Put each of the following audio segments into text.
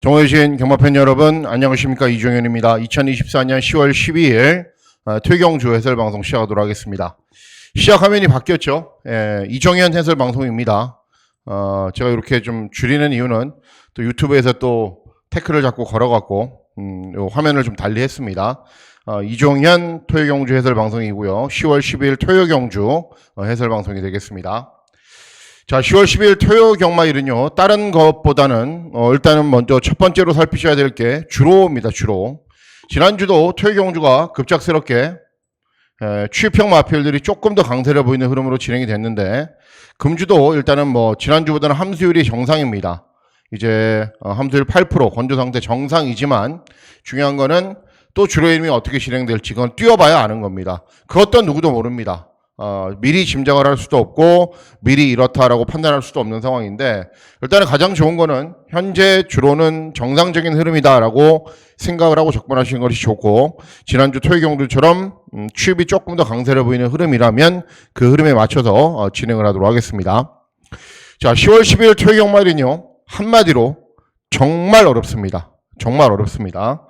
정호신 경마팬 여러분 안녕하십니까. 이종현입니다. 2024년 10월 12일 퇴경주 해설방송 시작하도록 하겠습니다. 시작 화면이 바뀌었죠. 이종현 해설방송입니다. 제가 이렇게 좀 줄이는 이유는 또 유튜브에서 또 태클을 자꾸 걸어갖고 요 화면을 좀 달리 했습니다. 이종현 토요경주 해설방송이고요. 10월 12일 토요경주 해설방송이 되겠습니다. 자, 10월 10일 토요 경마일은요, 다른 것보다는, 일단은 먼저 첫 번째로 살피셔야 될 게 주로입니다, 주로. 지난주도 토요 경주가 급작스럽게, 취입형 마필들이 조금 더 강세를 보이는 흐름으로 진행이 됐는데, 금주도 일단은 뭐, 지난주보다는 함수율이 정상입니다. 이제, 함수율 8%, 건조 상태 정상이지만, 중요한 거는 또 주로의 힘이 어떻게 진행될지, 그건 뛰어봐야 아는 겁니다. 그것도 누구도 모릅니다. 미리 짐작을 할 수도 없고 미리 이렇다라고 판단할 수도 없는 상황인데 일단은 가장 좋은 거는 현재 주로는 정상적인 흐름이다라고 생각을 하고 접근하시는 것이 좋고 지난주 토요 경주처럼 취입이 조금 더 강세를 보이는 흐름이라면 그 흐름에 맞춰서 진행을 하도록 하겠습니다. 자, 10월 12일 토요 경마일은요 한마디로 정말 어렵습니다. 정말 어렵습니다.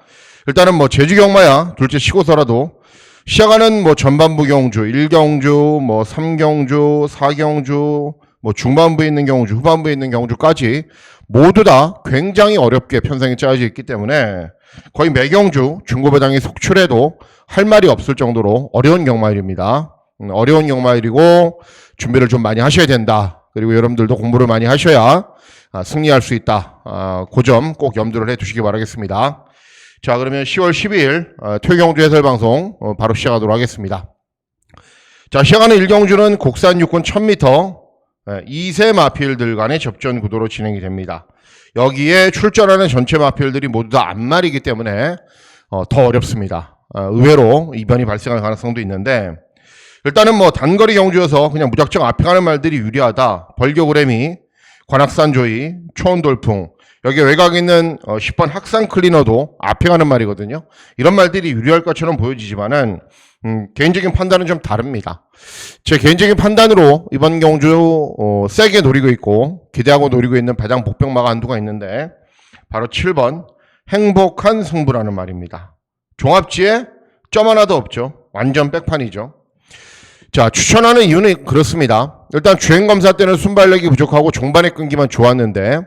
일단은 뭐 제주 경마야 둘째 치고서라도 시작하는 뭐 전반부 경주, 1경주, 뭐 3경주, 4경주, 뭐 중반부에 있는 경주, 후반부에 있는 경주까지 모두 다 굉장히 어렵게 편성이 짜여져 있기 때문에 거의 매 경주 중고배당이 속출해도 할 말이 없을 정도로 어려운 경마일입니다. 어려운 경마일이고 준비를 좀 많이 하셔야 된다. 그리고 여러분들도 공부를 많이 하셔야 승리할 수 있다. 그 점 꼭 염두를 해 두시기 바라겠습니다. 자, 그러면 10월 12일 토요경주 해설방송 바로 시작하도록 하겠습니다. 자, 시작하는 1경주는 국산 육군 1000m 2세 마필들 간의 접전 구도로 진행이 됩니다. 여기에 출전하는 전체 마필들이 모두 다 앞말이기 때문에 더 어렵습니다. 의외로 이변이 발생할 가능성도 있는데 일단은 뭐 단거리 경주여서 그냥 무작정 앞에 가는 말들이 유리하다. 벌교그래미, 관악산조이, 초원돌풍 여기 외곽에 있는 10번 학산 클리너도 앞에 가는 말이거든요. 이런 말들이 유리할 것처럼 보여지지만은 개인적인 판단은 좀 다릅니다. 제 개인적인 판단으로 이번 경주 세게 노리고 있고 기대하고 노리고 있는 배당 복병마가 한두가 있는데 바로 7번 행복한 승부라는 말입니다. 종합지에 점 하나도 없죠. 완전 백판이죠. 자, 추천하는 이유는 그렇습니다. 일단 주행검사 때는 순발력이 부족하고 종반에 끈기만 좋았는데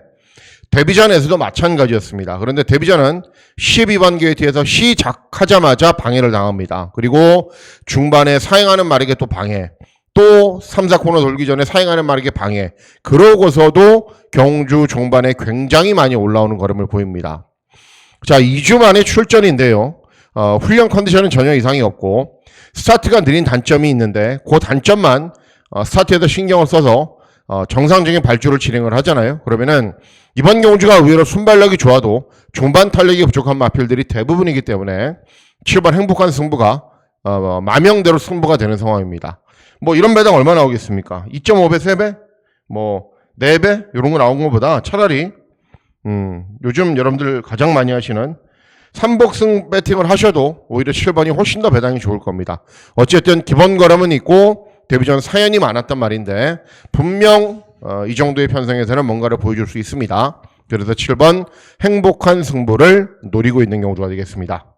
데뷔전에서도 마찬가지였습니다. 그런데 데뷔전은 12번 게이트에서 시작하자마자 방해를 당합니다. 그리고 중반에 사행하는 말에게 또 방해, 또 3, 4코너 돌기 전에 사행하는 말에게 방해, 그러고서도 경주 종반에 굉장히 많이 올라오는 걸음을 보입니다. 자, 2주 만에 출전인데요. 훈련 컨디션은 전혀 이상이 없고 스타트가 느린 단점이 있는데 그 단점만 스타트에도 신경을 써서 정상적인 발주를 진행을 하잖아요. 그러면은 이번 경주가 의외로 순발력이 좋아도 중반 탄력이 부족한 마필들이 대부분이기 때문에 7번 행복한 승부가 마명대로 승부가 되는 상황입니다. 뭐 이런 배당 얼마 나오겠습니까? 2.5배, 3배? 뭐 4배? 이런 거 나온 것보다 차라리 요즘 여러분들 가장 많이 하시는 3복승 배팅을 하셔도 오히려 7번이 훨씬 더 배당이 좋을 겁니다. 어쨌든 기본 걸음은 있고 데뷔전 사연이 많았단 말인데 분명 이 정도의 편성에서는 뭔가를 보여줄 수 있습니다. 그래서 7번 행복한 승부를 노리고 있는 경주가 되겠습니다.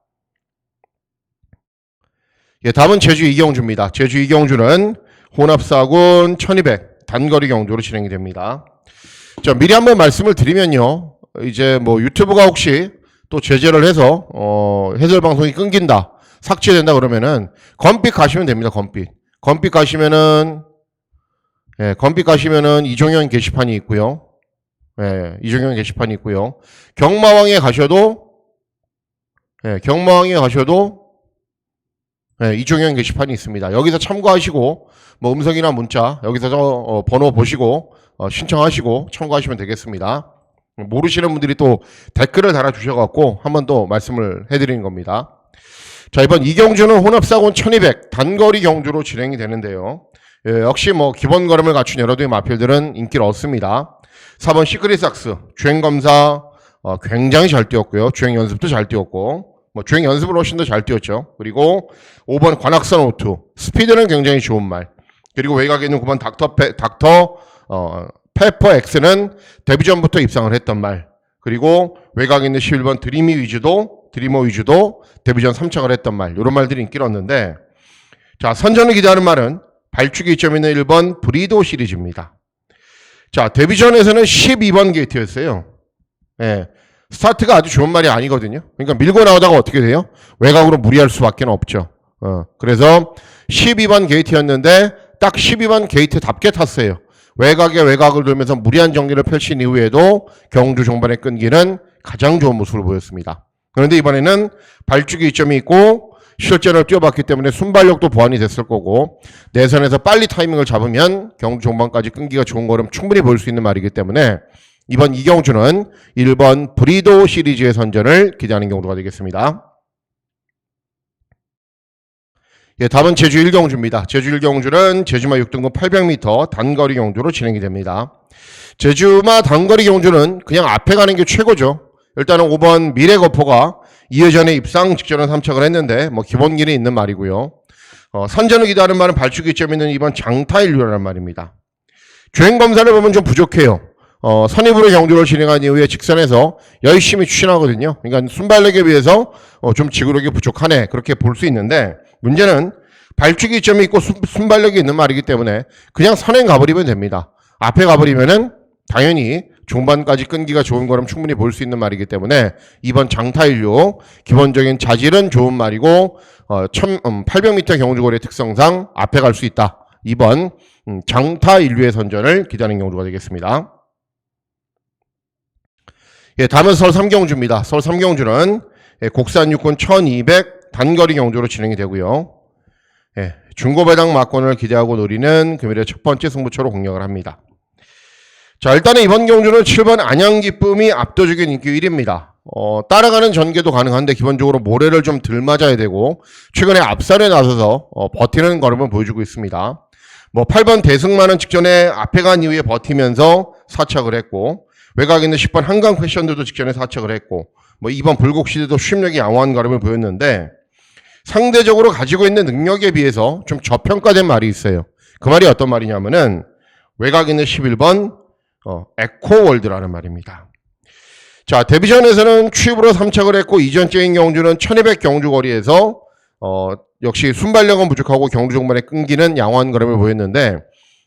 예, 다음은 제주 이경주입니다. 제주 이경주는 혼합사군 1200 단거리 경주로 진행이 됩니다. 자, 미리 한번 말씀을 드리면요. 이제 뭐 유튜브가 혹시 또 제재를 해서 해설 방송이 끊긴다, 삭제된다 그러면은 건빛 가시면 됩니다. 건빛 가시면은 이종현 게시판이 있고요. 이종현 게시판이 있고요. 경마왕에 가셔도 이종현 게시판이 있습니다. 여기서 참고하시고 뭐 음성이나 문자 여기서 번호 보시고 신청하시고 참고하시면 되겠습니다. 모르시는 분들이 또 댓글을 달아주셔갖고 한 번 더 말씀을 해드리는 겁니다. 자, 이번 이경주는 혼합사군 1200 단거리 경주로 진행이 되는데요. 역시 뭐 기본 걸음을 갖춘 여러 대의 마필들은 인기를 얻습니다. 4번 시크릿삭스 주행검사 굉장히 잘 뛰었고요. 주행 연습도 잘 뛰었고 뭐 주행 연습을 훨씬 더 잘 뛰었죠. 그리고 5번 관악산 오투 스피드는 굉장히 좋은 말. 그리고 외곽에 있는 9번 닥터 페퍼 X는 데뷔전부터 입상을 했던 말. 그리고 외곽에 있는 11번 드리머 위주도 데뷔전 3착을 했던 말, 이런 말들이 인기를 얻는데, 자, 선전을 기대하는 말은 발주기 이점이 있는 1번 브리도 시리즈입니다. 자, 데뷔전에서는 12번 게이트였어요. 예. 스타트가 아주 좋은 말이 아니거든요. 그러니까 밀고 나오다가 어떻게 돼요? 외곽으로 무리할 수밖에 없죠. 그래서 12번 게이트였는데 딱 12번 게이트답게 탔어요. 외곽에 외곽을 돌면서 무리한 정리를 펼친 이후에도 경주 종반의 끈기는 가장 좋은 모습을 보였습니다. 그런데 이번에는 발주기 이점이 있고 실전을 뛰어봤기 때문에 순발력도 보완이 됐을 거고, 내선에서 빨리 타이밍을 잡으면 경주 종반까지 끈기가 좋은 걸음 충분히 볼 수 있는 말이기 때문에 이번 이경주는 1번 브리도 시리즈의 선전을 기대하는 경주가 되겠습니다. 예, 다음은 제주 1경주입니다. 제주 1경주는 제주마 6등급 800m 단거리 경주로 진행이 됩니다. 제주마 단거리 경주는 그냥 앞에 가는 게 최고죠. 일단은 5번 미래거포가 2회전에 입상 직전에 3착을 했는데 뭐 기본기는 있는 말이고요. 선전을 기대하는 말은 발주기 이점이 있는 2번 장타인류라는 말입니다. 주행검사를 보면 좀 부족해요. 선입으로 경주를 진행한 이후에 직선에서 열심히 추진하거든요. 그러니까 순발력에 비해서 좀 지구력이 부족하네, 그렇게 볼 수 있는데, 문제는 발주기 이점이 있고 순발력이 있는 말이기 때문에 그냥 선행 가버리면 됩니다. 앞에 가버리면은 당연히 중반까지 끈기가 좋은 거라면 충분히 볼 수 있는 말이기 때문에 2번 장타인류, 기본적인 자질은 좋은 말이고 800m 경주거리의 특성상 앞에 갈 수 있다. 2번 장타인류의 선전을 기대하는 경주가 되겠습니다. 예, 다음은 서울 3경주입니다. 서울 3경주는 국산 육군 1200 단거리 경주로 진행이 되고요. 예, 중고배당 막권을 기대하고 노리는 금일의 첫 번째 승부처로 공략을 합니다. 자, 일단은 이번 경주는 7번 안양기쁨이 압도적인 인기 1위입니다. 따라가는 전개도 가능한데 기본적으로 모래를 좀 덜 맞아야 되고 최근에 앞살에 나서서 버티는 걸음을 보여주고 있습니다. 뭐 8번 대승만은 직전에 앞에 간 이후에 버티면서 4착을 했고, 외곽에 있는 10번 한강 패션들도 직전에 4착을 했고, 뭐 2번 불곡시대도 수입력이 양호한 걸음을 보였는데, 상대적으로 가지고 있는 능력에 비해서 좀 저평가된 말이 있어요. 그 말이 어떤 말이냐면은 외곽에 있는 11번 에코월드라는 말입니다. 자, 데뷔전에서는 취입으로 3착을 했고, 이전째인 경주는 1200 경주 거리에서 역시 순발력은 부족하고 경주 종반의 끈기는 양호한 걸음을 보였는데,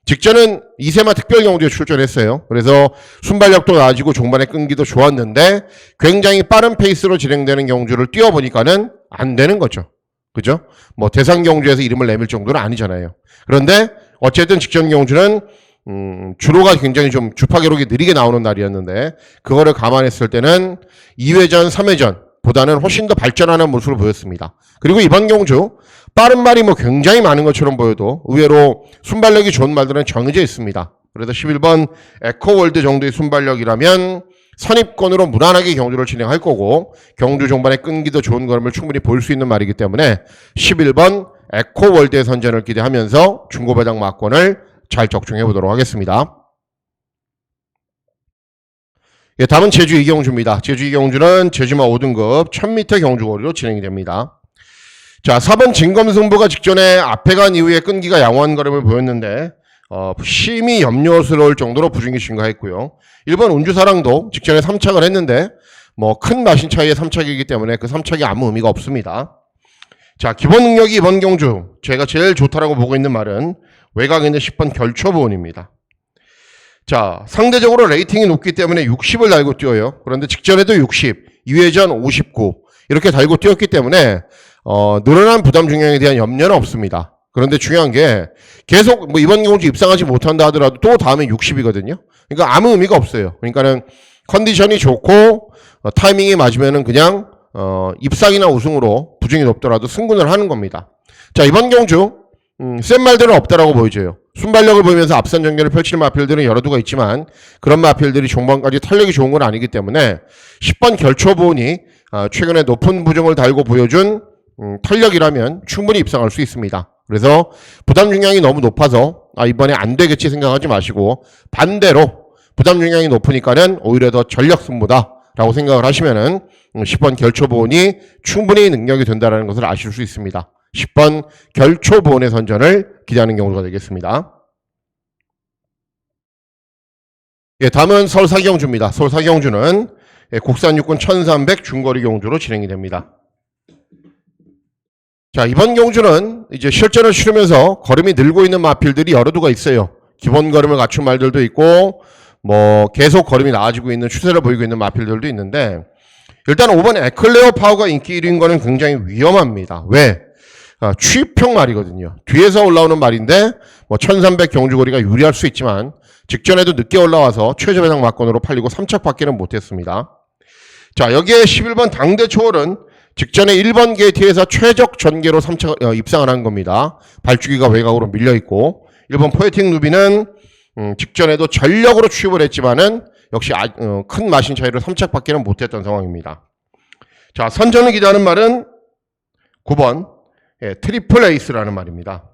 직전은 이세마 특별 경주에 출전했어요. 그래서 순발력도 나아지고 종반의 끈기도 좋았는데 굉장히 빠른 페이스로 진행되는 경주를 뛰어보니까는 안 되는 거죠. 그죠? 뭐 대상 경주에서 이름을 내밀 정도는 아니잖아요. 그런데 어쨌든 직전 경주는 주로가 굉장히 좀 주파 기록이 느리게 나오는 날이었는데, 그거를 감안했을 때는 2회전, 3회전 보다는 훨씬 더 발전하는 모습을 보였습니다. 그리고 이번 경주 빠른 말이 뭐 굉장히 많은 것처럼 보여도 의외로 순발력이 좋은 말들은 정해져 있습니다. 그래서 11번 에코월드 정도의 순발력이라면 선입권으로 무난하게 경주를 진행할 거고, 경주 종반의 끈기도 좋은 걸음을 충분히 볼 수 있는 말이기 때문에 11번 에코월드의 선전을 기대하면서 중고배당 막권을 잘 적중해 보도록 하겠습니다. 예, 다음은 제주 2경주입니다. 제주 2경주는 제주마 5등급 1000m 경주거리로 진행이 됩니다. 자, 4번 진검승부가 직전에 앞에 간 이후에 끈기가 양호한 걸음을 보였는데 심히 염려스러울 정도로 부중이 증가했고요. 1번 운주사랑도 직전에 3착을 했는데 뭐 큰 마신 차이의 3착이기 때문에 그 3착이 아무 의미가 없습니다. 자, 기본 능력이 이번 경주 제가 제일 좋다라고 보고 있는 말은 외곽에 있는 10번 결초보온입니다. 자, 상대적으로 레이팅이 높기 때문에 60을 달고 뛰어요. 그런데 직전에도 60, 2회전 59 이렇게 달고 뛰었기 때문에 늘어난 부담 중량에 대한 염려는 없습니다. 그런데 중요한 게 계속 뭐 이번 경주 입상하지 못한다 하더라도 또 다음에 60이거든요. 그러니까 아무 의미가 없어요. 그러니까는 컨디션이 좋고 타이밍이 맞으면은 그냥 입상이나 우승으로 부중이 높더라도 승군을 하는 겁니다. 자, 이번 경주 센 말들은 없다라고 보여져요. 순발력을 보이면서 앞선 전개를 펼치는 마필들은 여러 두가 있지만 그런 마필들이 종반까지 탄력이 좋은 건 아니기 때문에 10번 결초보온이 최근에 높은 부중을 달고 보여준 탄력이라면 충분히 입상할 수 있습니다. 그래서 부담 중량이 너무 높아서 이번에 안 되겠지 생각하지 마시고, 반대로 부담 중량이 높으니까는 오히려 더 전력 승부다라고 생각을 하시면은 10번 결초보온이 충분히 능력이 된다는 것을 아실 수 있습니다. 10번 결초보온의 선전을 기대하는 경우가 되겠습니다. 예, 다음은 서울 4경주입니다. 서울 4경주는 국산 육군 1300 중거리 경주로 진행이 됩니다. 자, 이번 경주는 이제 실전을 치르면서 걸음이 늘고 있는 마필들이 여러 두가 있어요. 기본 걸음을 갖춘 말들도 있고 뭐 계속 걸음이 나아지고 있는 추세를 보이고 있는 마필들도 있는데, 일단 5번 에클레어 파워가 인기 1위인 거는 굉장히 위험합니다. 왜? 취입형 말이거든요. 뒤에서 올라오는 말인데 뭐 1300 경주거리가 유리할 수 있지만 직전에도 늦게 올라와서 최저 배당 막건으로 팔리고 3착밖에는 못했습니다. 자, 여기에 11번 당대 초월은 직전에 1번 게이트에서 최적 전개로 3착 입상을 한 겁니다. 발주기가 외곽으로 밀려있고, 1번 포에팅 루비는 직전에도 전력으로 취입을 했지만은 역시 큰 마신 차이로 3착밖에는 못했던 상황입니다. 자, 선전을 기대하는 말은 9번 트리플 에이스라는 말입니다.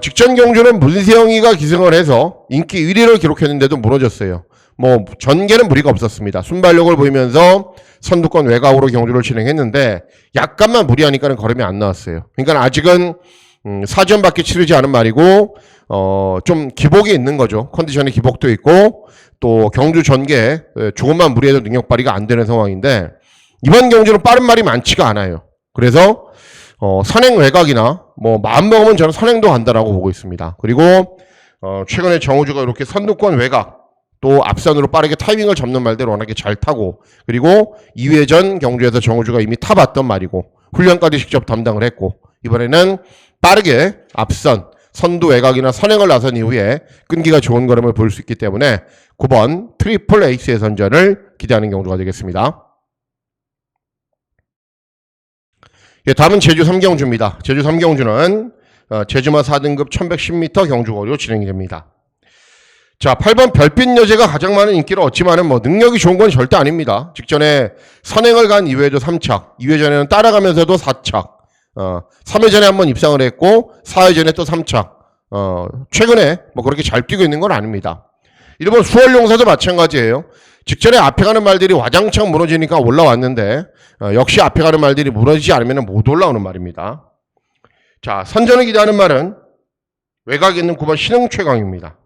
직전 경주는 문세영이가 기승을 해서 인기 1위를 기록했는데도 무너졌어요. 뭐 전개는 무리가 없었습니다. 순발력을 보이면서 선두권 외곽으로 경주를 진행했는데 약간만 무리하니까는 걸음이 안 나왔어요. 그러니까 아직은 사전밖에 치르지 않은 말이고 좀 기복이 있는 거죠. 컨디션에 기복도 있고 또 경주 전개 조금만 무리해도 능력 발휘가 안 되는 상황인데, 이번 경주는 빠른 말이 많지가 않아요. 그래서 선행 외곽이나 뭐 마음 먹으면 저는 선행도 간다라고 보고 있습니다. 그리고 최근에 정우주가 이렇게 선두권 외곽 또 앞선으로 빠르게 타이밍을 잡는 말대로 워낙에 잘 타고, 그리고 2회전 경주에서 정우주가 이미 타봤던 말이고 훈련까지 직접 담당을 했고, 이번에는 빠르게 앞선 선두 외곽이나 선행을 나선 이후에 끈기가 좋은 걸음을 보일 수 있기 때문에 9번 트리플 에이스의 선전을 기대하는 경주가 되겠습니다. 예, 다음은 제주 3경주입니다. 제주 3경주는 제주마 4등급 1110m 경주거리로 진행이 됩니다. 자, 8번 별빛 여제가 가장 많은 인기를 얻지만은 뭐 능력이 좋은 건 절대 아닙니다. 직전에 선행을 간 2회도 3착, 2회전에는 따라가면서도 4착, 3회전에 한번 입상을 했고 4회전에 또 3착, 최근에 뭐 그렇게 잘 뛰고 있는 건 아닙니다. 일본 수월용사도 마찬가지예요. 직전에 앞에 가는 말들이 와장창 무너지니까 올라왔는데 역시 앞에 가는 말들이 무너지지 않으면 못 올라오는 말입니다. 자, 선전을 기대하는 말은 외곽에 있는 9번 신흥최강입니다.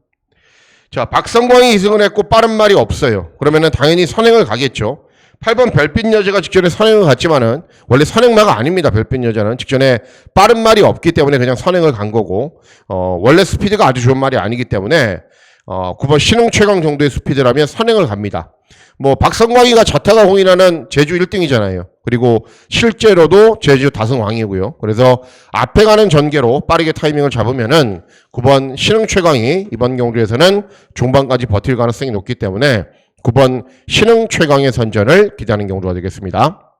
자, 박성광이 2승을 했고 빠른 말이 없어요. 그러면은 당연히 선행을 가겠죠. 8번 별빛 여자가 직전에 선행을 갔지만은 원래 선행마가 아닙니다. 별빛 여자는 직전에 빠른 말이 없기 때문에 그냥 선행을 간 거고, 원래 스피드가 아주 좋은 말이 아니기 때문에 9번 신흥 최강 정도의 스피드라면 선행을 갑니다. 뭐 박성광이가 자타가 공인하는 제주 1등이잖아요. 그리고 실제로도 제주 다승왕이고요. 그래서 앞에 가는 전개로 빠르게 타이밍을 잡으면은 9번 신흥 최강이 이번 경주에서는 중반까지 버틸 가능성이 높기 때문에 9번 신흥 최강의 선전을 기대하는 경주가 되겠습니다.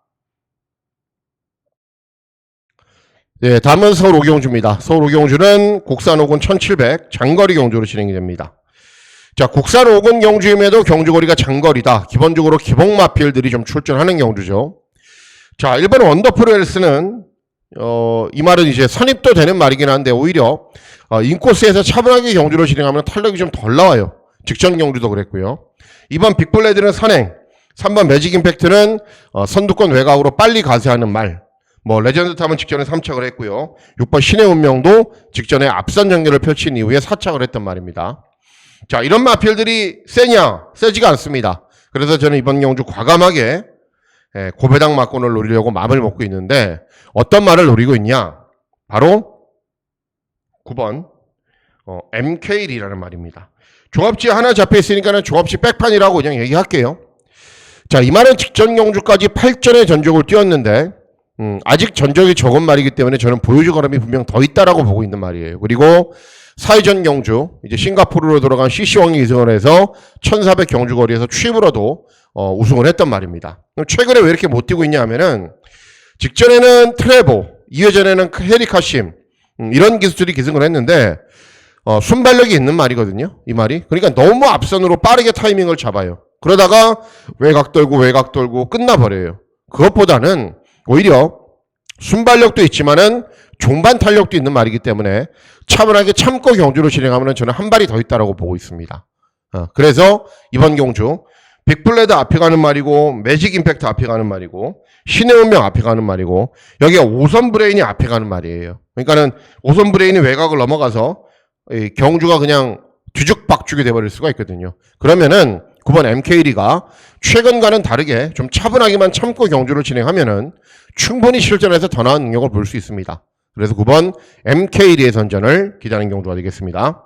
네, 다음은 서울 오경주입니다. 서울 오경주는 국산 5군 1700 장거리 경주로 진행이 됩니다. 자, 국산 5군 경주임에도 경주거리가 장거리다. 기본적으로 기복 마필들이 좀 출전하는 경주죠. 자, 1번 원더풀 헬스는 이 말은 이제 선입도 되는 말이긴 한데 오히려 인코스에서 차분하게 경주를 진행하면 탄력이 좀 덜 나와요. 직전 경주도 그랬고요. 2번 빅블레드는 선행, 3번 매직 임팩트는 선두권 외곽으로 빨리 가세하는 말. 뭐 레전드 탑은 직전에 3착을 했고요. 6번 신의 운명도 직전에 앞선 전개를 펼친 이후에 4착을 했던 말입니다. 자, 이런 마필들이 세냐? 세지가 않습니다. 그래서 저는 이번 경주 과감하게 고배당 막권을 노리려고 마음을 먹고 있는데, 어떤 말을 노리고 있냐? 바로 9번 MKL이라는 말입니다. 종합지 하나 잡혀 있으니까는 종합지 백판이라고 그냥 얘기할게요. 자, 이 말은 직전 경주까지 8전의 전적을 뛰었는데 아직 전적이 적은 말이기 때문에 저는 보유주 걸음이 분명 더 있다라고 보고 있는 말이에요. 그리고 4회전 경주 이제 싱가포르로 들어간 CC왕이 2승을 해서 1400 경주거리에서 취입으로도 우승을 했단 말입니다. 최근에 왜 이렇게 못 뛰고 있냐 하면은 직전에는 트레보, 2회전에는 헤리카심 이런 기술들이 기승을 했는데 순발력이 있는 말이거든요. 이 말이. 그러니까 너무 앞선으로 빠르게 타이밍을 잡아요. 그러다가 외곽 돌고 끝나버려요. 그것보다는 오히려 순발력도 있지만은 종반 탄력도 있는 말이기 때문에 차분하게 참고 경주를 진행하면 저는 한 발이 더 있다라고 보고 있습니다. 그래서 이번 경주 빅블레드 앞에 가는 말이고 매직 임팩트 앞에 가는 말이고 신의 운명 앞에 가는 말이고 여기가 오선 브레인이 앞에 가는 말이에요. 그러니까는 오선 브레인이 외곽을 넘어가서 경주가 그냥 뒤죽박죽이 돼버릴 수가 있거든요. 그러면은 9번 MK리가 최근과는 다르게 좀 차분하게만 참고 경주를 진행하면은 충분히 실전에서 더 나은 능력을 볼 수 있습니다. 그래서 9번 MK1의 선전을 기다리는 경주가 되겠습니다.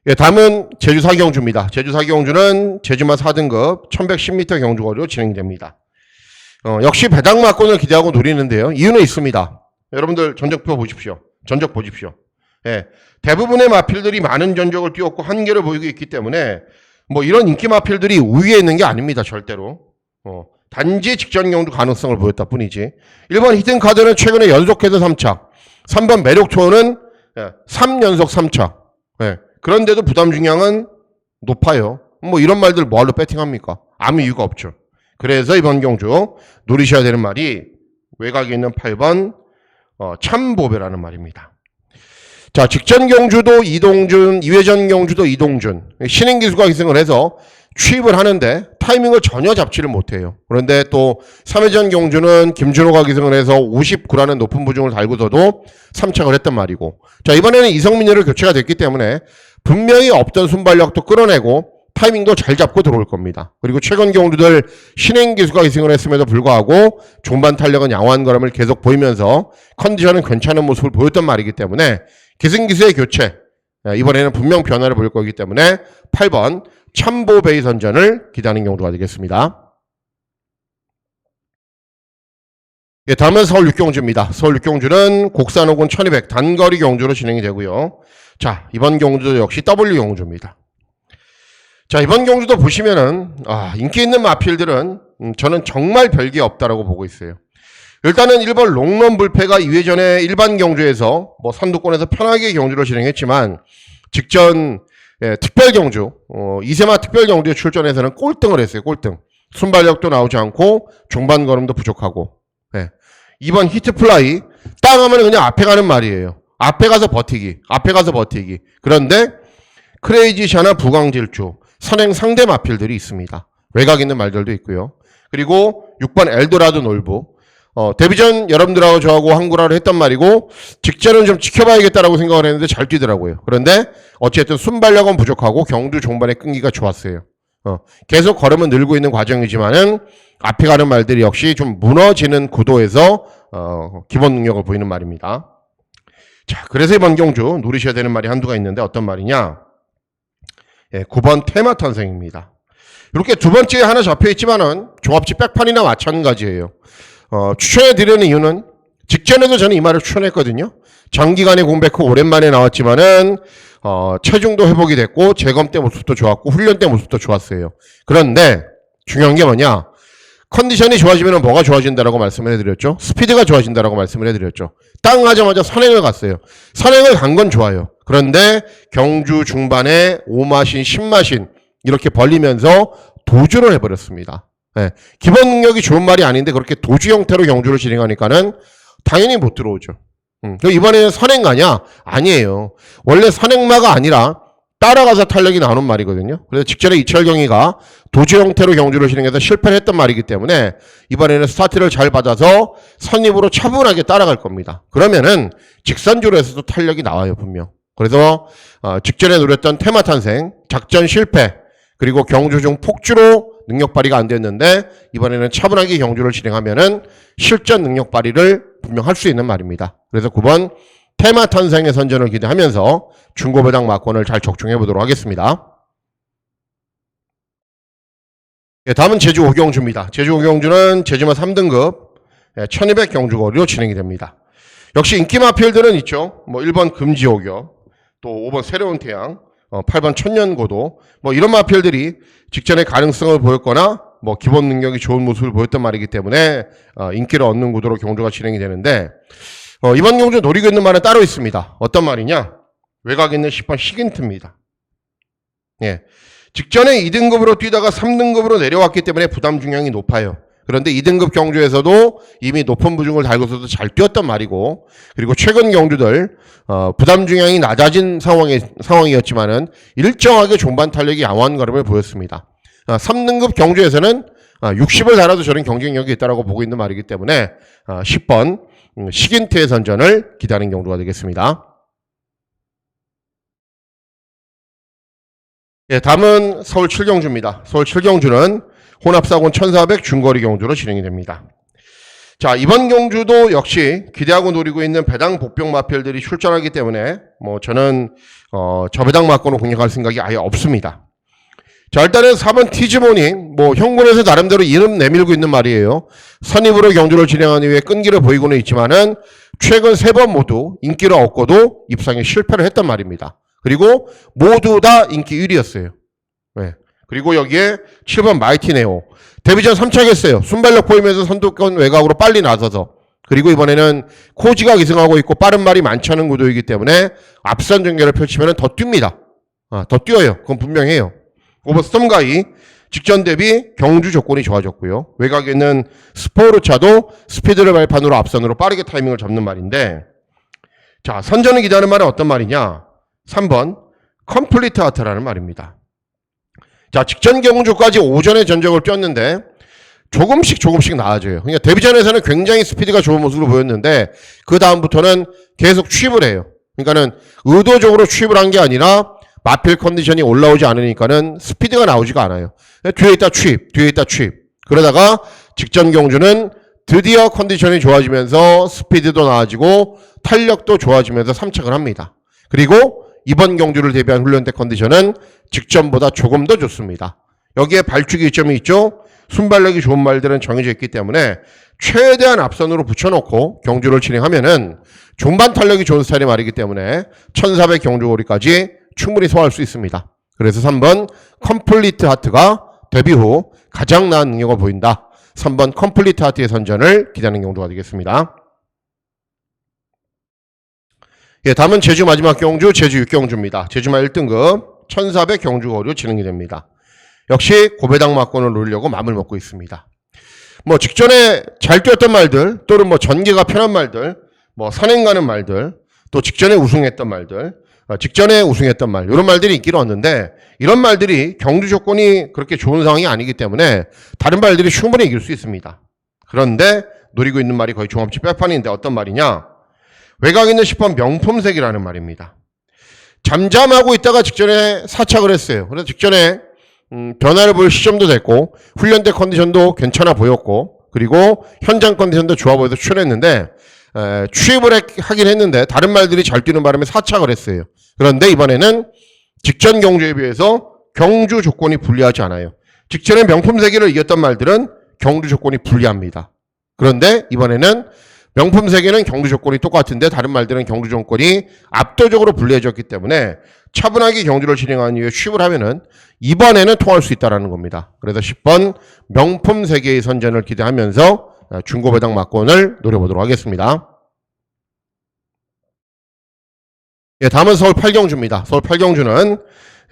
예, 다음은 제주 4경주입니다. 제주 4경주는 제주마 4등급 1110m 경주거리로 진행됩니다. 역시 배당마권을 기대하고 노리는데요. 이유는 있습니다. 여러분들 전적표 보십시오. 전적 보십시오. 예, 대부분의 마필들이 많은 전적을 띄웠고 한계를 보이고 있기 때문에 뭐 이런 인기 마필들이 우위에 있는 게 아닙니다. 절대로. 단지 직전 경주 가능성을 보였다 뿐이지. 1번 히든카드는 최근에 연속해서 3차. 3번 매력초는 3연속 3차. 예, 그런데도 부담 중량은 높아요. 뭐 이런 말들 뭐하러 배팅합니까? 아무 이유가 없죠. 그래서 이번 경주 노리셔야 되는 말이 외곽에 있는 8번 참보배라는 말입니다. 자, 직전 경주도 이동준, 2회전 경주도 이동준. 신행기수가 기승을 해서 취입을 하는데 타이밍을 전혀 잡지를 못해요. 그런데 또 3회전 경주는 김준호가 기승을 해서 59라는 높은 부중을 달고서도 3착을 했단 말이고, 자, 이번에는 이성민이를 교체가 됐기 때문에 분명히 없던 순발력도 끌어내고 타이밍도 잘 잡고 들어올 겁니다. 그리고 최근 경주들 신행기수가 기승을 했음에도 불구하고 종반 탄력은 양호한 걸음을 계속 보이면서 컨디션은 괜찮은 모습을 보였단 말이기 때문에 기승기수의 교체, 이번에는 분명 변화를 보일 거기 때문에 8번 참보베이 선전을 기다리는 경우가 되겠습니다. 예, 다음은 서울 6경주입니다. 서울 6경주는 곡산 호군 1200 단거리 경주로 진행이 되고요. 자, 이번 경주도 역시 W 경주입니다. 자, 이번 경주도 보시면은 인기 있는 마필들은 저는 정말 별게 없다라고 보고 있어요. 일단은 1번 롱런 불패가 2회전에 일반 경주에서 뭐 선두권에서 편하게 경주를 진행했지만 직전 특별 경주, 이세마 특별 경주에 출전해서는 꼴등을 했어요. 꼴등. 순발력도 나오지 않고 종반 걸음도 부족하고. 2번 히트플라이 땅 하면 그냥 앞에 가는 말이에요. 앞에 가서 버티기. 앞에 가서 버티기. 그런데 크레이지샤나 부강질주, 선행 상대 마필들이 있습니다. 외곽 있는 말들도 있고요. 그리고 6번 엘도라도 놀부. 데뷔전 여러분들하고 저하고 한구라를 했단 말이고 직전은 좀 지켜봐야겠다라고 생각을 했는데 잘 뛰더라고요. 그런데 어쨌든 순발력은 부족하고 경주 종반의 끈기가 좋았어요. 계속 걸음은 늘고 있는 과정이지만은 앞에 가는 말들이 역시 좀 무너지는 구도에서 기본 능력을 보이는 말입니다. 자, 그래서 이번 경주 노리셔야 되는 말이 한두가 있는데 어떤 말이냐? 9번 테마탄생입니다. 이렇게 두 번째에 하나 잡혀있지만은 종합지 백판이나 마찬가지예요. 추천해드리는 이유는 직전에도 저는 이 말을 추천했거든요. 장기간의 공백 후 오랜만에 나왔지만은 체중도 회복이 됐고 재검 때 모습도 좋았고 훈련 때 모습도 좋았어요. 그런데 중요한 게 뭐냐? 컨디션이 좋아지면 뭐가 좋아진다라고 말씀을 해드렸죠. 스피드가 좋아진다라고 말씀을 해드렸죠. 땅 하자마자 선행을 갔어요. 선행을 간 건 좋아요. 그런데 경주 중반에 5마신 10마신 이렇게 벌리면서 도주를 해버렸습니다. 기본 능력이 좋은 말이 아닌데 그렇게 도주 형태로 경주를 진행하니까는 당연히 못 들어오죠. 이번에는 선행가냐? 아니에요. 원래 선행마가 아니라 따라가서 탄력이 나오는 말이거든요. 그래서 직전에 이철경이가 도주 형태로 경주를 진행해서 실패를 했던 말이기 때문에 이번에는 스타트를 잘 받아서 선입으로 차분하게 따라갈 겁니다. 그러면은 직선주로에서도 탄력이 나와요, 분명. 그래서 직전에 노렸던 테마탄생, 작전 실패, 그리고 경주 중 폭주로 능력 발휘가 안 됐는데 이번에는 차분하게 경주를 진행하면은 실전 능력 발휘를 분명 할 수 있는 말입니다. 그래서 9번 테마탄생의 선전을 기대하면서 중고배당 막권을 잘 적중해 보도록 하겠습니다. 다음은 제주 5경주입니다. 제주 5경주는 제주마 3등급 1200 경주거리로 진행이 됩니다. 역시 인기 마필들은 있죠. 뭐 1번 금지옥역, 또 5번 새로운 태양, 8번 천년고도, 뭐 이런 마필들이 직전에 가능성을 보였거나 뭐 기본 능력이 좋은 모습을 보였단 말이기 때문에 인기를 얻는 구도로 경주가 진행이 되는데 이번 경주 노리고 있는 말은 따로 있습니다. 어떤 말이냐? 외곽에 있는 10번 히긴트입니다. 직전에 2등급으로 뛰다가 3등급으로 내려왔기 때문에 부담 중량이 높아요. 그런데 2등급 경주에서도 이미 높은 부중을 달고서도 잘 뛰었단 말이고, 그리고 최근 경주들 부담 중량이 낮아진 상황이었지만은 일정하게 종반 탄력이 양호한 걸음을 보였습니다. 3등급 경주에서는 60을 달아도 저런 경쟁력이 있다고 보고 있는 말이기 때문에 10번 시긴트의 선전을 기다리는 경주가 되겠습니다. 예, 다음은 서울 7경주입니다. 서울 7경주는 혼합사고는 1400 중거리 경주로 진행이 됩니다. 자, 이번 경주도 역시 기대하고 노리고 있는 배당 복병 마필들이 출전하기 때문에 저는 저 배당 맞고는 공략할 생각이 아예 없습니다. 자, 일단은 4번 티즈모니 형군에서 나름대로 이름 내밀고 있는 말이에요. 선입으로 경주를 진행한 이후에 끈기를 보이고는 있지만은 최근 3번 모두 인기를 얻고도 입상에 실패를 했단 말입니다. 그리고 모두 다 인기 1위였어요. 네. 그리고 여기에 7번 마이티네오. 데뷔전 3착 했어요. 순발력 보이면서 선두권 외곽으로 빨리 나서서. 그리고 이번에는 코지가 기승하고 있고 빠른 말이 많지 않은 구도이기 때문에 앞선 전개를 펼치면 더 뜁니다. 더 뛰어요. 그건 분명해요. 오버스톰가이 직전 대비 경주 조건이 좋아졌고요. 외곽에 있는 스포르차도 스피드를 발판으로 앞선으로 빠르게 타이밍을 잡는 말인데, 자, 선전을 기대하는 말은 어떤 말이냐? 3번 컴플리트 하트라는 말입니다. 자, 직전 경주까지 오전에 전적을 뛰었는데 조금씩 나아져요. 그러니까 데뷔전에서는 굉장히 스피드가 좋은 모습으로 보였는데 그 다음부터는 계속 취입을 해요. 그러니까는 의도적으로 취입을 한 게 아니라 마필 컨디션이 올라오지 않으니까는 스피드가 나오지가 않아요. 뒤에 있다 취입. 그러다가 직전 경주는 드디어 컨디션이 좋아지면서 스피드도 나아지고 탄력도 좋아지면서 3착을 합니다. 그리고 이번 경주를 대비한 훈련 때 컨디션은 직전보다 조금 더 좋습니다. 여기에 발주기 이점이 있죠. 순발력이 좋은 말들은 정해져 있기 때문에 최대한 앞선으로 붙여놓고 경주를 진행하면은 종반 탄력이 좋은 스타일의 말이기 때문에 1400 경주거리까지 충분히 소화할 수 있습니다. 그래서 3번 컴플리트 하트가 데뷔 후 가장 나은 능력을 보인다. 3번 컴플리트 하트의 선전을 기대하는 경주가 되겠습니다. 예, 다음은 제주 마지막 경주 제주 6경주입니다. 제주마 1등급 1400 경주거리로 진행이 됩니다. 역시 고배당 막권을 노리려고 마음을 먹고 있습니다. 직전에 잘 뛰었던 말들, 또는 전개가 편한 말들, 선행 가는 말들, 또 직전에 우승했던 말들, 직전에 우승했던 말, 이런 말들이 인기를 얻는데, 이런 말들이 경주 조건이 그렇게 좋은 상황이 아니기 때문에 다른 말들이 충분히 이길 수 있습니다. 그런데 노리고 있는 말이 거의 종합치 빼판인데 어떤 말이냐? 외곽에 있는 10번 명품색이라는 말입니다. 잠잠하고 있다가 직전에 사착을 했어요. 그래서 직전에 변화를 볼 시점도 됐고 훈련 때 컨디션도 괜찮아 보였고 그리고 현장 컨디션도 좋아 보여서 출했는데 취입을 하긴 했는데 다른 말들이 잘 뛰는 바람에 사착을 했어요. 그런데 이번에는 직전 경주에 비해서 경주 조건이 불리하지 않아요. 직전에 명품세계를 이겼던 말들은 경주 조건이 불리합니다. 그런데 이번에는 명품 세계는 경주 조건이 똑같은데 다른 말들은 경주 조건이 압도적으로 불리해졌기 때문에 차분하게 경주를 진행한 이후에 취입을 하면은 이번에는 통할 수 있다는 겁니다. 그래서 10번 명품 세계의 선전을 기대하면서 중고배당 막권을 노려보도록 하겠습니다. 예, 다음은 서울 8경주입니다. 서울 8경주는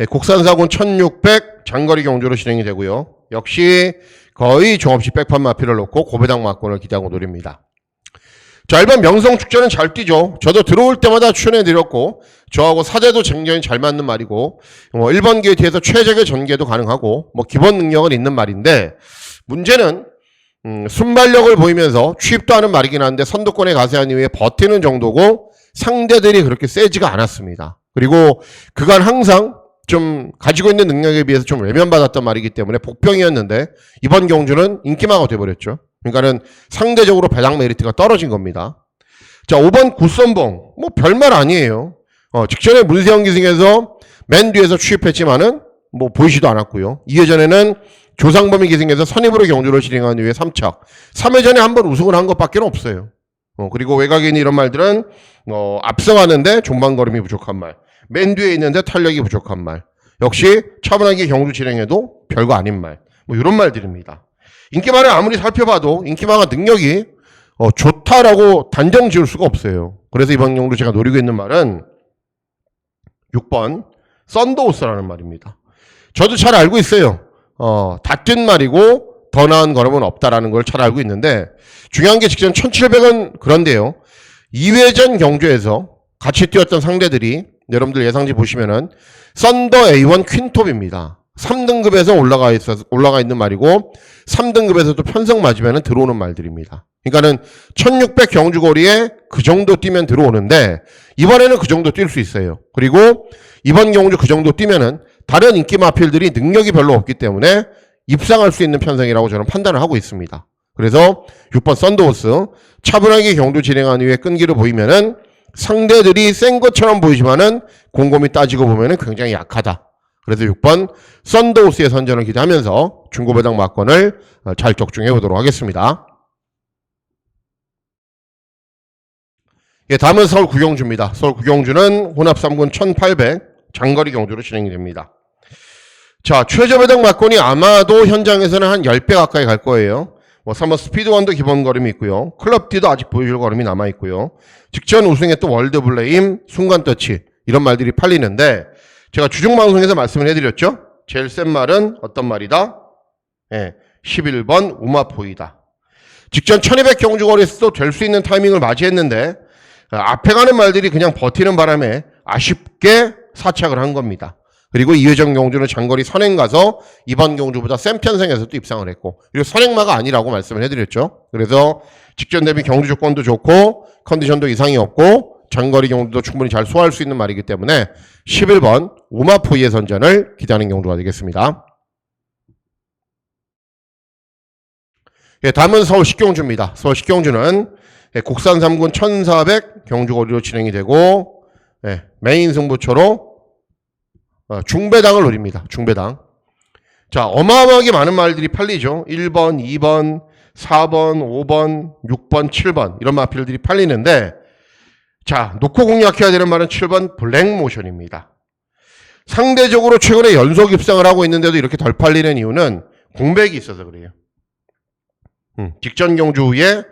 국산사군 1600 장거리 경주로 진행이 되고요. 역시 거의 종합시 백판 마피를 놓고 고배당 막권을 기대하고 노립니다. 자, 일반 명성축제는 잘 뛰죠. 저도 들어올 때마다 추천해드렸고 저하고 사제도 굉장히 잘 맞는 말이고 1번 게이트에서 최적의 전개도 가능하고 기본 능력은 있는 말인데 문제는 순발력을 보이면서 취입도 하는 말이긴 한데 선두권에 가세한 이후에 버티는 정도고 상대들이 그렇게 세지가 않았습니다. 그리고 그간 항상 좀 가지고 있는 능력에 비해서 좀 외면받았던 말이기 때문에 복병이었는데 이번 경주는 인기마가 돼버렸죠. 그러니까는 상대적으로 배당 메리트가 떨어진 겁니다. 자, 5번 구선봉 별말 아니에요. 직전에 문세영 기승에서 맨 뒤에서 취입했지만은 보이지도 않았고요. 2회전에는 조상범이 기승에서 선입으로 경주를 진행한 이후에 3착 3회전에 한번 우승을 한 것밖에 없어요. 그리고 외곽에 있는 이런 말들은 앞서가는데 종반걸음이 부족한 말, 맨 뒤에 있는데 탄력이 부족한 말, 역시 차분하게 경주 진행해도 별거 아닌 말, 이런 말들입니다. 인기마를 아무리 살펴봐도 인기마가 능력이 좋다라고 단정 지을 수가 없어요. 그래서 이번 경주 제가 노리고 있는 말은 6번 썬더호스라는 말입니다. 저도 잘 알고 있어요. 다 뛴 말이고 더 나은 걸음은 없다라는 걸 잘 알고 있는데 중요한 게 직전 1700은 그런데요. 2회전 경주에서 같이 뛰었던 상대들이 여러분들 예상지 보시면은 썬더 A1 퀸톱입니다. 3등급에서 올라가 있는 말이고 3등급에서도 편성 맞으면 들어오는 말들입니다. 그러니까는 1600 경주거리에 그 정도 뛰면 들어오는데 이번에는 그 정도 뛸 수 있어요. 그리고 이번 경주 그 정도 뛰면은 다른 인기 마필들이 능력이 별로 없기 때문에 입상할 수 있는 편성이라고 저는 판단을 하고 있습니다. 그래서 6번 썬더호스 차분하게 경주 진행한 이후에 끈기를 보이면은 상대들이 센 것처럼 보이지만은 곰곰이 따지고 보면은 굉장히 약하다. 그래서 6번 썬더호스의 선전을 기대하면서 중고배당 막권을 잘 적중해 보도록 하겠습니다. 예, 다음은 서울 구경주입니다. 서울 구경주는 혼합 3군 1800 장거리 경주로 진행이 됩니다. 자, 최저배당 막권이 아마도 현장에서는 한 10배 가까이 갈 거예요. 3번 스피드원도 기본 걸음이 있고요. 클럽D도 아직 보여줄 걸음이 남아있고요. 직전 우승했던 월드블레임, 순간터치 이런 말들이 팔리는데 제가 주중방송에서 말씀을 해드렸죠. 제일 센 말은 어떤 말이다? 11번 우마포이다. 직전 1200 경주거리에서도 될 수 있는 타이밍을 맞이했는데 앞에 가는 말들이 그냥 버티는 바람에 아쉽게 사착을 한 겁니다. 그리고 이회전 경주는 장거리 선행 가서 이번 경주보다 센 편성에서 또 입상을 했고, 그리고 선행마가 아니라고 말씀을 해드렸죠. 그래서 직전 대비 경주 조건도 좋고 컨디션도 이상이 없고 장거리 경주도 충분히 잘 소화할 수 있는 말이기 때문에 11번 우마포이의 선전을 기대하는 경주가 되겠습니다. 예, 다음은 서울 식경주입니다. 서울 식경주는 국산 3군 1400 경주거리로 진행이 되고 메인 승부처로 중배당을 노립니다. 중배당. 자, 어마어마하게 많은 말들이 팔리죠. 1번, 2번, 4번, 5번, 6번, 7번 이런 마필들이 팔리는데 자, 놓고 공략해야 되는 말은 7번 블랙모션입니다. 상대적으로 최근에 연속 입상을 하고 있는데도 이렇게 덜 팔리는 이유는 공백이 있어서 그래요. 직전 경주 후에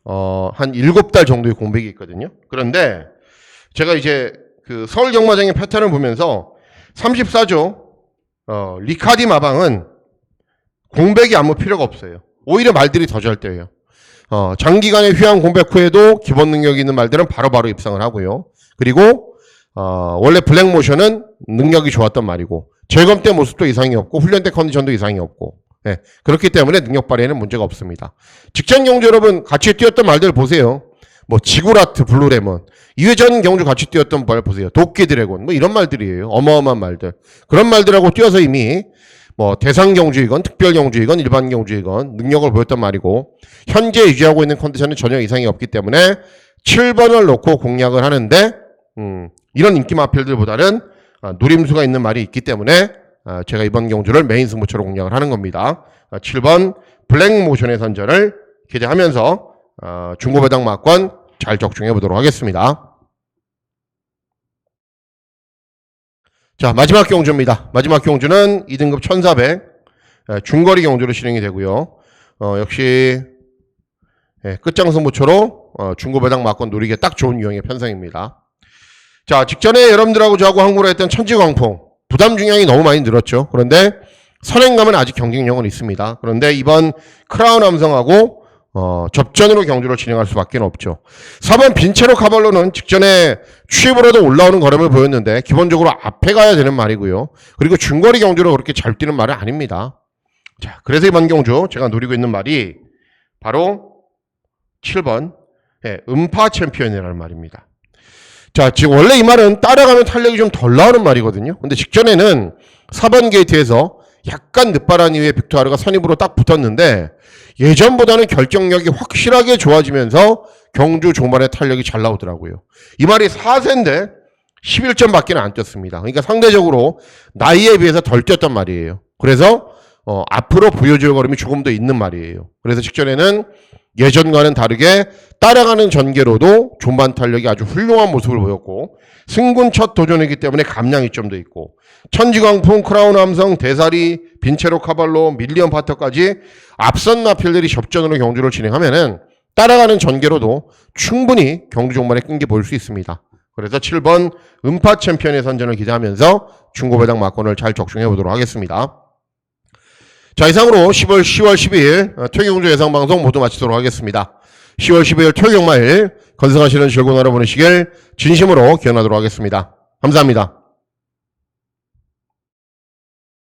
한 7달 정도의 공백이 있거든요. 그런데 제가 이제 그 서울 경마장의 패턴을 보면서 34조 리카디 마방은 공백이 아무 필요가 없어요. 오히려 말들이 더 잘 때예요. 장기간의 휴양 공백 후에도 기본 능력이 있는 말들은 바로바로 입상을 하고요. 그리고 원래 블랙모션은 능력이 좋았던 말이고 재검 때 모습도 이상이 없고 훈련 때 컨디션도 이상이 없고 그렇기 때문에 능력 발휘에는 문제가 없습니다. 직전 경주 여러분 같이 뛰었던 말들 보세요. 뭐 지구라트, 블루레몬, 이회전 경주 같이 뛰었던 말 보세요. 도끼 드래곤 뭐 이런 말들이에요. 어마어마한 말들. 그런 말들하고 뛰어서 이미 뭐 대상 경주이건 특별 경주이건 일반 경주이건 능력을 보였던 말이고 현재 유지하고 있는 컨디션은 전혀 이상이 없기 때문에 7번을 놓고 공략을 하는데 이런 인기 마필들보다는 누림수가 있는 말이 있기 때문에 제가 이번 경주를 메인 승부처로 공략을 하는 겁니다. 7번 블랙모션의 선전을 기대하면서 중고배당 막권 잘 적중해 보도록 하겠습니다. 자, 마지막 경주입니다. 마지막 경주는 2등급 1400 중거리 경주로 진행이 되고요. 역시 끝장승부처로 중고배당 막권 노리기에 딱 좋은 유형의 편성입니다. 자, 직전에 여러분들하고 저하고 항구로 했던 천지광풍 부담 중량이 너무 많이 늘었죠. 그런데 선행감은 아직 경쟁력은 있습니다. 그런데 이번 크라운 함성하고 접전으로 경주를 진행할 수밖에 없죠. 4번 빈체로 카발로는 직전에 취입으로도 올라오는 걸음을 보였는데 기본적으로 앞에 가야 되는 말이고요. 그리고 중거리 경주로 그렇게 잘 뛰는 말은 아닙니다. 자, 그래서 이번 경주 제가 노리고 있는 말이 바로 7번 음파 챔피언이라는 말입니다. 자, 지금 원래 이 말은 따라가면 탄력이 좀 덜 나오는 말이거든요. 근데 직전에는 4번 게이트에서 약간 늦바란 이후에 빅토르가 선입으로 딱 붙었는데 예전보다는 결정력이 확실하게 좋아지면서 경주 종반의 탄력이 잘 나오더라고요. 이 말이 4세인데 11점밖에 안 뛰었습니다. 그러니까 상대적으로 나이에 비해서 덜 뛰었단 말이에요. 그래서 앞으로 보여줄 걸음이 조금 더 있는 말이에요. 그래서 직전에는 예전과는 다르게 따라가는 전개로도 종반 탄력이 아주 훌륭한 모습을 보였고 승군 첫 도전이기 때문에 감량이 좀 더 있고 천지광풍, 크라운 함성, 대사리, 빈체로 카발로, 밀리언 파터까지 앞선 마필들이 접전으로 경주를 진행하면은 따라가는 전개로도 충분히 경주 종반에 끈기 보일 수 있습니다. 그래서 7번 음파 챔피언의 선전을 기대하면서 중고배당 막권을 잘 적중해 보도록 하겠습니다. 자, 이상으로 10월 12일 퇴경주 예상방송 모두 마치도록 하겠습니다. 10월 12일 퇴경마일 건승하시는 즐거운 하루 보내시길 진심으로 기원하도록 하겠습니다. 감사합니다.